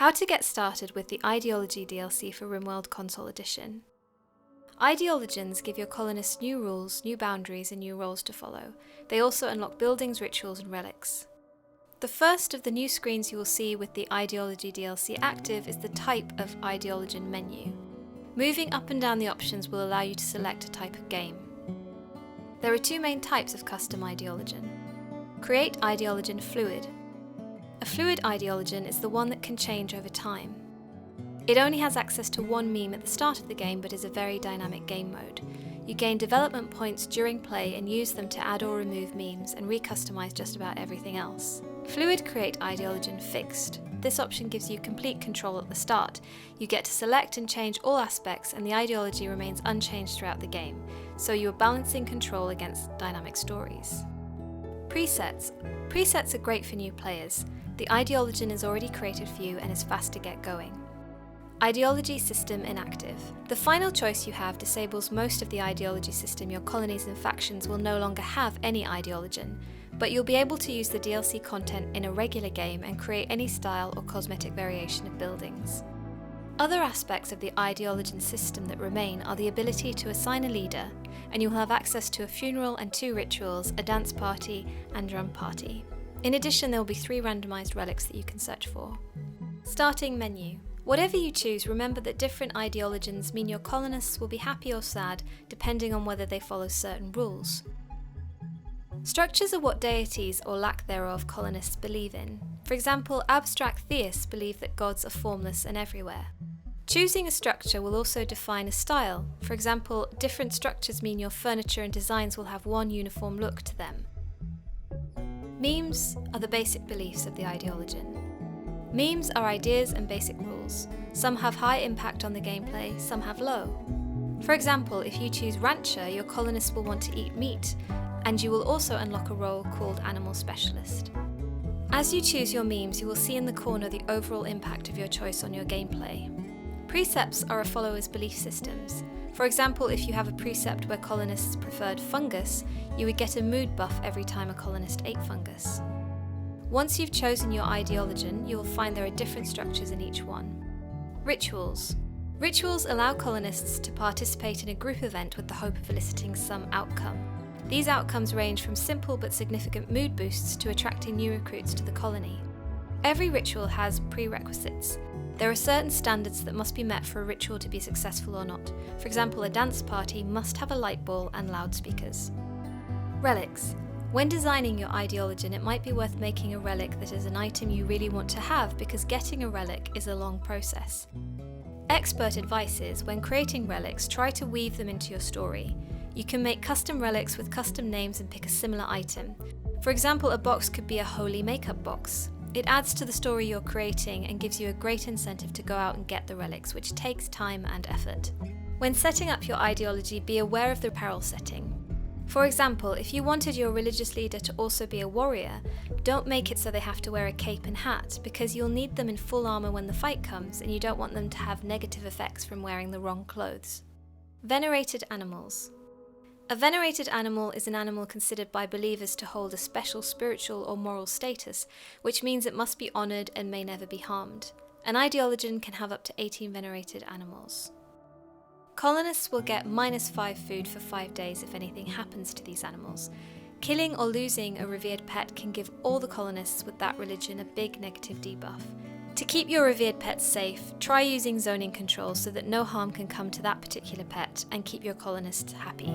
How to get started with the Ideology DLC for RimWorld Console Edition. Ideoligions give your colonists new rules, new boundaries, and new roles to follow. They also unlock buildings, rituals, and relics. The first of the new screens you will see with the Ideology DLC active is the Type of Ideoligion menu. Moving up and down the options will allow you to select a type of game. There are two main types of custom Ideoligion. Create Ideoligion Fluid. A fluid Ideoligion is the one that can change over time. It only has access to one meme at the start of the game, but is a very dynamic game mode. You gain development points during play and use them to add or remove memes and recustomize just about everything else. Fluid Create Ideoligion Fixed. This option gives you complete control at the start. You get to select and change all aspects, and the ideology remains unchanged throughout the game, so you are balancing control against dynamic stories. Presets. Presets are great for new players. The Ideoligion is already created for you and is fast to get going. Ideology System Inactive. The final choice you have disables most of the ideology system. Your colonies and factions will no longer have any Ideoligion, but you'll be able to use the DLC content in a regular game and create any style or cosmetic variation of buildings. Other aspects of the Ideoligion system that remain are the ability to assign a leader, and you'll have access to a funeral and 2 rituals, a dance party and drum party. In addition, there will be 3 randomized relics that you can search for. Starting menu. Whatever you choose, remember that different Ideoligions mean your colonists will be happy or sad depending on whether they follow certain rules. Structures are what deities or lack thereof colonists believe in. For example, abstract theists believe that gods are formless and everywhere. Choosing a structure will also define a style. For example, different structures mean your furniture and designs will have one uniform look to them. Memes are the basic beliefs of the Ideoligion. Memes are ideas and basic rules. Some have high impact on the gameplay, some have low. For example, if you choose Rancher, your colonists will want to eat meat, and you will also unlock a role called Animal Specialist. As you choose your memes, you will see in the corner the overall impact of your choice on your gameplay. Precepts are a follower's belief systems. For example, if you have a precept where colonists preferred fungus, you would get a mood buff every time a colonist ate fungus. Once you've chosen your Ideoligion, you will find there are different structures in each one. Rituals. Rituals allow colonists to participate in a group event with the hope of eliciting some outcome. These outcomes range from simple but significant mood boosts to attracting new recruits to the colony. Every ritual has prerequisites. There are certain standards that must be met for a ritual to be successful or not. For example, a dance party must have a light ball and loudspeakers. Relics. When designing your Ideoligion, it might be worth making a relic that is an item you really want to have, because getting a relic is a long process. Expert advice is, when creating relics, try to weave them into your story. You can make custom relics with custom names and pick a similar item. For example, a box could be a holy makeup box. It adds to the story you're creating and gives you a great incentive to go out and get the relics, which takes time and effort. When setting up your ideology, be aware of the apparel setting. For example, if you wanted your religious leader to also be a warrior, don't make it so they have to wear a cape and hat, because you'll need them in full armor when the fight comes, and you don't want them to have negative effects from wearing the wrong clothes. Venerated animals. A venerated animal is an animal considered by believers to hold a special spiritual or moral status, which means it must be honoured and may never be harmed. An Ideoligion can have up to 18 venerated animals. Colonists will get -5 food for 5 days if anything happens to these animals. Killing or losing a revered pet can give all the colonists with that religion a big negative debuff. To keep your revered pets safe, try using zoning controls so that no harm can come to that particular pet, and keep your colonists happy.